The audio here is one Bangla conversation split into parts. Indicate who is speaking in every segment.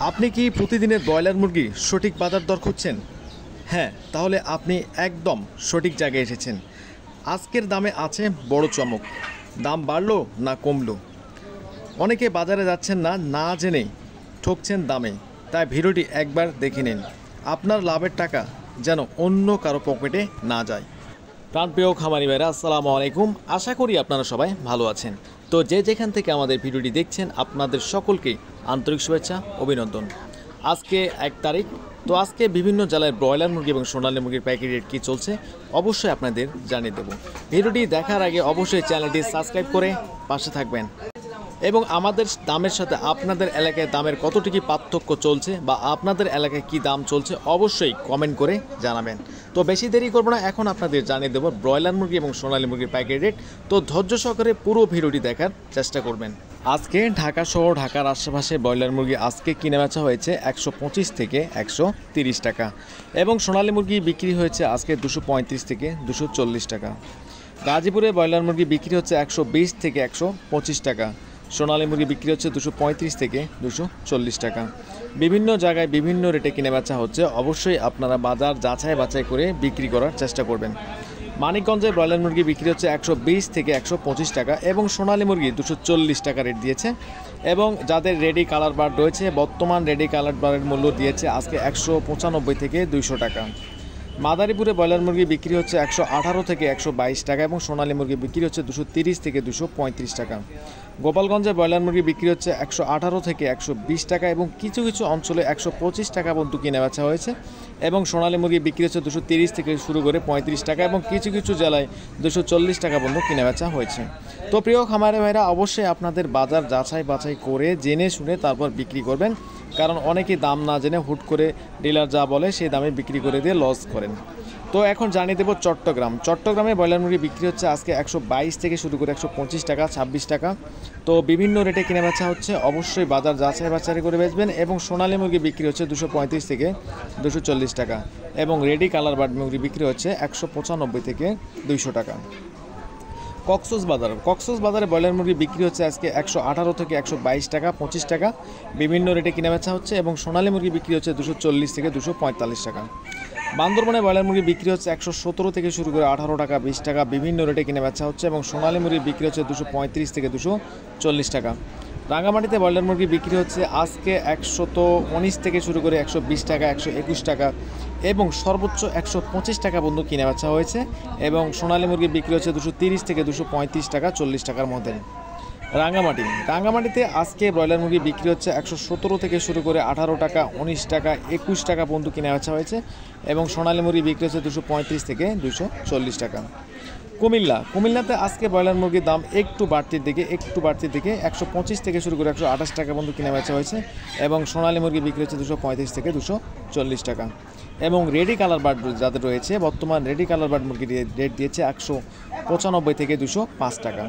Speaker 1: আপনি কি প্রতিদিনের ব্রয়লার মুরগি সঠিক বাজার দর খুঁজছেন? হ্যাঁ, তাহলে আপনি একদম সঠিক জায়গায় এসেছেন। আজকের দামে আছে বড় চমক। দাম বাড়লো না কমলো? অনেকে বাজারে যাচ্ছেন না, না জেনেই ঠকছেন দামে। তাই ভিডিওটি একবার দেখে নিন, আপনার লাভের টাকা যেন অন্য কারো পকেটে না যায়। প্রাণপ্রিয় খামারি ভাইরা, আসসালামু আলাইকুম। আশা করি আপনারা সবাই ভালো আছেন। তো যে যেখান থেকে আমাদের ভিডিওটি দেখছেন, আপনাদের সকলকে আন্তরিক শুভেচ্ছা, অভিনন্দন। আজকে 1 তারিখ। তো আজকে বিভিন্ন জেলায় ব্রয়লার মুরগি এবং সোনালী মুরগির প্যাকেট রেট কী চলছে অবশ্যই আপনাদের জানিয়ে দেব। ভিডিওটি দেখার আগে অবশ্যই চ্যানেলটি সাবস্ক্রাইব করে পাশে থাকবেন এবং আমাদের দামের সাথে আপনাদের এলাকায় দামের কতটুকু পার্থক্য চলছে বা আপনাদের এলাকায় কি দাম চলছে অবশ্যই কমেন্ট করে জানাবেন। তো বেশি দেরি করব না, এখন আপনাদের জানিয়ে দেবো ব্রয়লার মুরগি এবং সোনালী মুরগির প্যাকেট রেট। তো ধৈর্য সহকারে পুরো ভিডিওটি দেখার চেষ্টা করবেন। আজকে ঢাকা সহ ঢাকার আশেপাশে ব্রয়লার মুরগি আজকে কিনে বেচা হয়েছে 125 থেকে 130 টাকা এবং সোনালী মুরগি বিক্রি হয়েছে আজকে 235 থেকে 240 টাকা। গাজীপুরে ব্রয়লার মুরগি বিক্রি হচ্ছে 120 থেকে 125 টাকা। সোনালী মুরগি বিক্রি হচ্ছে 235 থেকে 240 টাকা। বিভিন্ন জায়গায় বিভিন্ন রেটে কিনে বেচা হচ্ছে, অবশ্যই আপনারা বাজার যাচাই বাছাই করে বিক্রি করার চেষ্টা করবেন। মানিকগঞ্জে ব্রয়লার মুরগি বিক্রি হচ্ছে 120 থেকে 125 টাকা এবং সোনালী মুরগি 240 টাকা রেট দিয়েছে এবং যাদের রেডি কালার বার্ড রয়েছে বর্তমান রেডি কালার বার্ডের মূল্য দিয়েছে আজকে 195 থেকে 200 টাকা। মাদারীপুরে ব্রয়লার মুরগি বিক্রি হচ্ছে 118 থেকে 122 টাকা এবং সোনালী মুরগি বিক্রি হচ্ছে 230 থেকে 235 টাকা। গোপালগঞ্জে ব্রয়লার মুরগি বিক্রি হচ্ছে 118 থেকে 120 টাকা এবং কিছু কিছু অঞ্চলে 125 টাকা পর্যন্ত কিনে বেচা হয়েছে এবং সোনালী মুরগি বিক্রি হচ্ছে 230 থেকে শুরু করে 35 টাকা এবং কিছু কিছু জেলায় 240 টাকা পর্যন্ত কিনে বেচা হয়েছে। তো প্রিয় খামারে ভাইরা, অবশ্যই আপনাদের বাজার যাচাই বাছাই করে জেনে শুনে তারপর বিক্রি করবেন, কারণ অনেকেই দাম না জেনে হুট করে ডিলার যা বলে সেই দামে বিক্রি করে দিয়ে লস করেন। তো এখন জানিয়ে দেবো চট্টগ্রামে ব্রয়লার মুরগি বিক্রি হচ্ছে আজকে 122 থেকে শুরু করে 125 টাকা, 26 টাকা। তো বিভিন্ন রেটে কিনে বেচা হচ্ছে, অবশ্যই বাজার যাচাই বাছাই করে বেচবেন এবং সোনালী মুরগি বিক্রি হচ্ছে 235 থেকে 240 টাকা এবং রেডি কালার বার্ড মুরগি বিক্রি হচ্ছে 195 থেকে 200 টাকা। কক্সবাজারে ব্রয়লার মুরগি বিক্রি হচ্ছে আজকে 118 থেকে 122 টাকা, 25 টাকা বিভিন্ন রেটে কিনে বেচা হচ্ছে এবং সোনালী মুরগি বিক্রি হচ্ছে 240 থেকে 245 টাকা। বান্দরবানে ব্রয়লার মুরগি বিক্রি হচ্ছে 117 থেকে শুরু করে 18 টাকা, 20 টাকা বিভিন্ন রেটে কিনে বেচা হচ্ছে এবং সোনালী মুরগি বিক্রি হচ্ছে 235 থেকে 240 টাকা। রাঙ্গামাটিতে ব্রয়লার মুরগি বিক্রি হচ্ছে আজকে 119 থেকে শুরু করে 120 টাকা, 121 টাকা এবং সর্বোচ্চ 125 টাকা পর্যন্ত কিনে বেচা হয়েছে এবং সোনালী মুরগি বিক্রি হচ্ছে 230 থেকে 235 টাকা, 40 টাকার মধ্যে। রাঙ্গামাটিতে আজকে ব্রয়লার মুরগি বিক্রি হচ্ছে 117 থেকে শুরু করে 18 টাকা, 19 টাকা, 21 টাকা পর্যন্ত কিনে বেচা হয়েছে এবং সোনালী মুরগি বিক্রি হচ্ছে 235 থেকে 240 টাকা। কুমিল্লাতে আজকে ব্রয়লার মুরগির দাম একটু বাড়তির দিকে 125 থেকে শুরু করে 128 টাকা পর্যন্ত কিনে বেচা হয়েছে এবং সোনালী মুরগি বিক্রি হচ্ছে 235 থেকে 240 টাকা এবং রেডি কালার বার্ড যাদের রয়েছে বর্তমান রেডি কালার বার্ড মুরগির রেট দিয়েছে 195 থেকে 205 টাকা।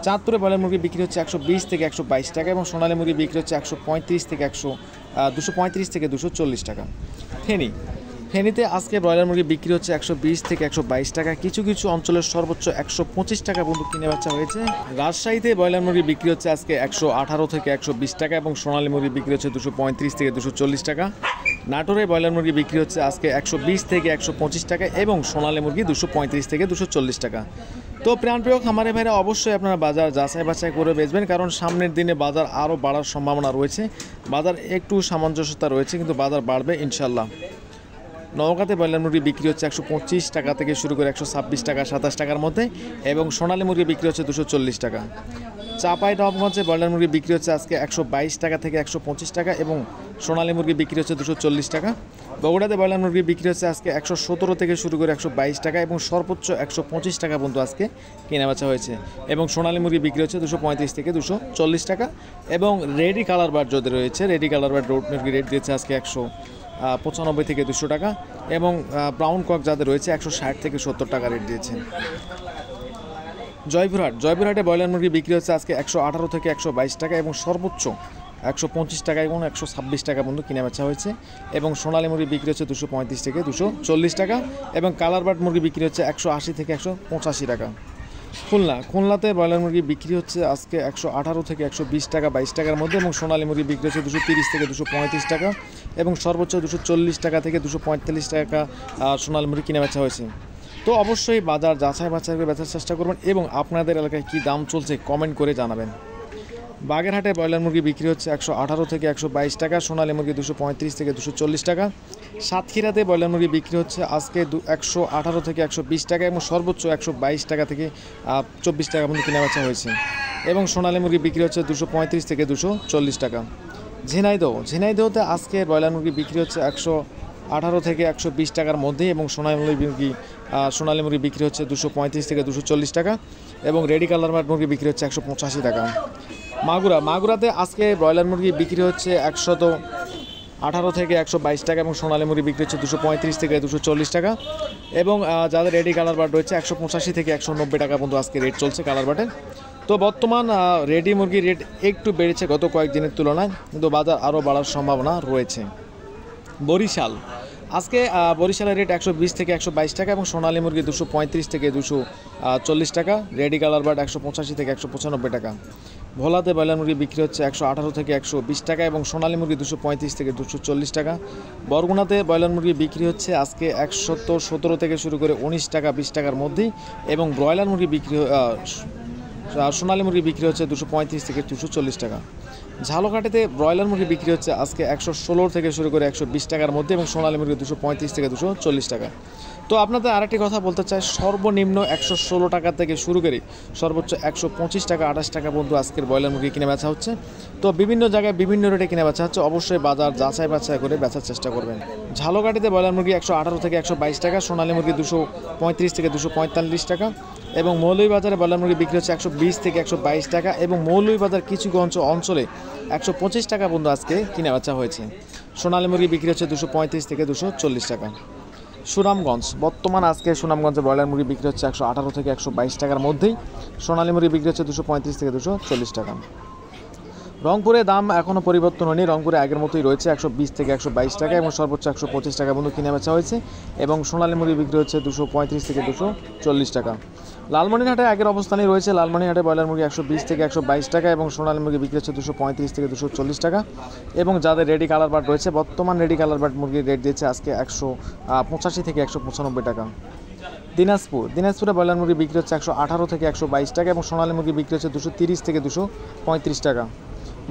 Speaker 1: চাঁদপুরে ব্রয়লার মুরগি বিক্রি হচ্ছে 120 থেকে 122 টাকা এবং সোনালী মুরগি বিক্রি হচ্ছে 235 থেকে 240 টাকা। ফেনীতে আজকে ব্রয়লার মুরগি বিক্রি হচ্ছে 120 থেকে 122 টাকা, কিছু কিছু অঞ্চলের সর্বোচ্চ 125 টাকা পর্যন্ত কিনে বেচা হয়েছে। রাজশাহীতে ব্রয়লার মুরগি বিক্রি হচ্ছে আজকে 118 থেকে 120 টাকা এবং সোনালী মুরগি বিক্রি হচ্ছে 235 থেকে 240 টাকা। নাটোরে ব্রয়লার মুরগি বিক্রি হচ্ছে আজকে 120 থেকে 125 টাকা এবং সোনালী মুরগি 235 থেকে 240 টাকা। তো প্রাণপ্রিয় খামারে ভাইরা, অবশ্যই আপনারা বাজার যাচাই বাছাই করে বেচবেন, কারণ সামনের দিনে বাজার আরও বাড়ার সম্ভাবনা রয়েছে। বাজার একটু সামঞ্জস্যতা রয়েছে কিন্তু বাজার বাড়বে ইনশাল্লাহ। নওগাঁতে ব্রয়লার মুরগি বিক্রি হচ্ছে 125 টাকা থেকে শুরু করে 126 টাকা, 27 টাকার মধ্যে এবং সোনালী মুরগি বিক্রি হচ্ছে 240 টাকা। চাঁপাইনবাবগঞ্জে ব্রয়লার মুরগি বিক্রি হচ্ছে আজকে 122 টাকা থেকে 125 টাকা এবং সোনালী মুরগি বিক্রি হচ্ছে 240 টাকা। বগুড়াতে ব্রয়লার মুরগি বিক্রি হচ্ছে আজকে 117 থেকে শুরু করে 122 টাকা এবং সর্বোচ্চ 125 টাকা পর্যন্ত আজকে কেনা বেচা হয়েছে এবং সোনালী মুরগি বিক্রি হচ্ছে 235 থেকে 240 টাকা এবং রেডি কালার বার্ড যাদের রয়েছে রেডি কালার বার্ড রোড মুরগি রেট দিয়েছে আজকে 195 থেকে 200 টাকা এবং ব্রাউন কক যাদের রয়েছে 160 থেকে 70 টাকা রেট দিয়েছে। জয়পুরহাটে ব্রয়লার মুরগি বিক্রি হচ্ছে আজকে 118 থেকে 122 টাকা এবং সর্বোচ্চ 125 টাকা এবং 126 টাকা পর্যন্ত কিনে বেচা হয়েছে এবং সোনালী মুরগি বিক্রি হচ্ছে 235 থেকে 240 টাকা এবং কালার বার্ড মুরগি বিক্রি হচ্ছে 180 থেকে 185 টাকা। খুলনাতে ব্রয়লার মুরগি বিক্রি হচ্ছে আজকে 118 থেকে 120 টাকা 22 টাকার মধ্যে, এবং সোনালী মুরগি বিক্রি হচ্ছে 230 থেকে 235 টাকা, এবং সর্বোচ্চ 240 টাকা থেকে 245 টাকা সোনালী মুরগি কিনে বেচা হয়েছে। তো অবশ্যই বাজার যাচাই বাছাই করে বেচার চেষ্টা করবেন, এবং আপনাদের এলাকায় কী দাম চলছে কমেন্ট করে জানাবেন। বাগেরহাটে ব্রয়লার মুরগি বিক্রি হচ্ছে 118 থেকে 122 টাকা, সোনালী মুরগি 235 থেকে 240 টাকা। সাতক্ষীরাতে ব্রয়লার মুরগি বিক্রি হচ্ছে আজকে 118 থেকে 120 টাকা, এবং সর্বোচ্চ 122 টাকা থেকে 24 টাকা পর্যন্ত কেনা বেচা হয়েছে, এবং সোনালী মুরগি বিক্রি হচ্ছে 235 থেকে 240 টাকা। ঝিনাইদহতে আজকে ব্রয়লার মুরগি বিক্রি হচ্ছে 118 থেকে 120 টাকার মধ্যে, এবং সোনালী মুরগি বিক্রি হচ্ছে 235 থেকে 240 টাকা, এবং রেডি কালার মুরগি বিক্রি হচ্ছে 185 টাকা। মাগুরাতে আজকে ব্রয়লার মুরগি বিক্রি হচ্ছে 118 থেকে 122 টাকা, এবং সোনালী মুরগি বিক্রি হচ্ছে 235 থেকে 240 টাকা, এবং যাদের রেডি কালার বার্ড রয়েছে 185 থেকে 190 টাকা পর্যন্ত আজকে রেট চলছে কালার বার্ডের। তো বর্তমান রেডি মুরগির রেট একটু বেড়েছে গত কয়েকদিনের তুলনায়, কিন্তু বাজার আরও বাড়ার সম্ভাবনা রয়েছে। বরিশাল আজকে বরিশালের রেট 120 থেকে 122 টাকা, এবং সোনালী মুরগি 235 থেকে 240 টাকা, রেডি কালার বার্ড 185 থেকে 195 টাকা। ভোলাতে ব্রয়লার মুরগি বিক্রি হচ্ছে 118 থেকে 120 টাকা, এবং সোনালী মুরগি 235 থেকে 240 টাকা। বরগুনাতে ব্রয়লার মুরগি বিক্রি হচ্ছে আজকে 117 থেকে শুরু করে 19 টাকা 20 টাকার মধ্যেই, এবং ব্রয়লার মুরগি সোনালী মুরগি বিক্রি হচ্ছে 235 থেকে 240 টাকা। ঝালকাঠিতে ব্রয়লার মুরগি বিক্রি হচ্ছে আজকে 116 থেকে শুরু করে 120 টাকার মধ্যে, এবং সোনালী মুরগি 235 থেকে 240 টাকা। তো আপনাদের আরেকটি কথা বলতে চাই, সর্বনিম্ন 116 টাকা থেকে শুরু করে সর্বোচ্চ 125 টাকা 28 টাকা পর্যন্ত আজকের ব্রয়লার মুরগি কিনে বেচা হচ্ছে। তো বিভিন্ন জায়গায় বিভিন্ন রেটে কিনে বেচা হচ্ছে, অবশ্যই বাজার যাচাই বাছাই করে বেচার চেষ্টা করবেন। ঝালকাঠিতে ব্রয়লার মুরগি 118 থেকে 122 টাকা, সোনালী মুরগি 235 থেকে 245 টাকা, এবং মৌলভীবাজারে ব্রয়লার মুরগি বিক্রি হচ্ছে 120 থেকে 122 টাকা, এবং মৌলভীবাজার কিছু অঞ্চলে 125 টাকা পর্যন্ত আজকে কিনে বেচা হয়েছে। সোনালী মুরগি বিক্রি হচ্ছে 235 থেকে 240 টাকা। সুনামগঞ্জ বর্তমান আজকে সুনামগঞ্জে ব্রয়লার মুরগি বিক্রি হচ্ছে 118 থেকে 122 টাকার মধ্যেই, সোনালী মুরগি বিক্রি হচ্ছে 235 থেকে 240 টাকা। রংপুরে দাম এখনও পরিবর্তন হয়নি, রংপুরে আগের মতোই রয়েছে 120 থেকে 122 টাকা, এবং সর্বোচ্চ 125 টাকা পর্যন্ত কিনে বেচা হয়েছে, এবং সোনালী মুরগি বিক্রি হচ্ছে 235 থেকে 240 টাকা। লালমনিরহাটে আগের অবস্থানেই রয়েছে, লালমনিরহাটে ব্রয়লার মুরগি 120 থেকে 122 টাকা, এবং সোনালী মুরগি বিক্রি হচ্ছে 235 থেকে 240 টাকা, এবং যাদের রেডি কালার বার্ড রয়েছে বর্তমান রেডি কালার বার্ড মুরগির রেট দিয়েছে আজকে 185 থেকে 195 টাকা। দিনাজপুরে ব্রয়লার মুরগি বিক্রি হচ্ছে 118 থেকে 122 টাকা, এবং সোনালী মুরগি বিক্রি হচ্ছে 230 থেকে 235 টাকা।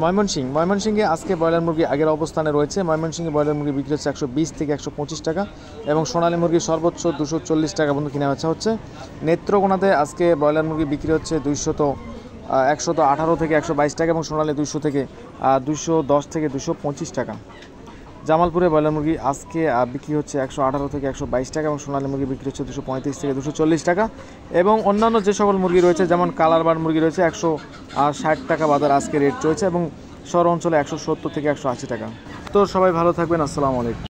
Speaker 1: ময়মনসিংহে আজকে ব্রয়লার মুরগি আগের অবস্থানে রয়েছে, ময়মনসিংহে ব্রয়লার মুরগি বিক্রি হচ্ছে 120 থেকে 125 টাকা, এবং সোনালী মুরগি সর্বোচ্চ 240 টাকা পর্যন্ত কিনা বেচা হচ্ছে। নেত্রকোনাতে আজকে ব্রয়লার মুরগি বিক্রি হচ্ছে 118 থেকে 122 টাকা, এবং সোনালী 210 থেকে 225 টাকা। জামালপুরে ব্রয়লার মুরগি আজকে বিক্রি হচ্ছে 118 থেকে 122 টাকা, এবং সোনালী মুরগি বিক্রি হচ্ছে 235 থেকে 240 টাকা, এবং অন্যান্য যে সকল মুরগি রয়েছে যেমন কালার বার্ড মুরগি রয়েছে 160 টাকা বাজার আজকে রেট রয়েছে, এবং শহর অঞ্চলে 170 থেকে 180 টাকা। তো সবাই ভালো থাকবেন, আসসালামু আলাইকুম।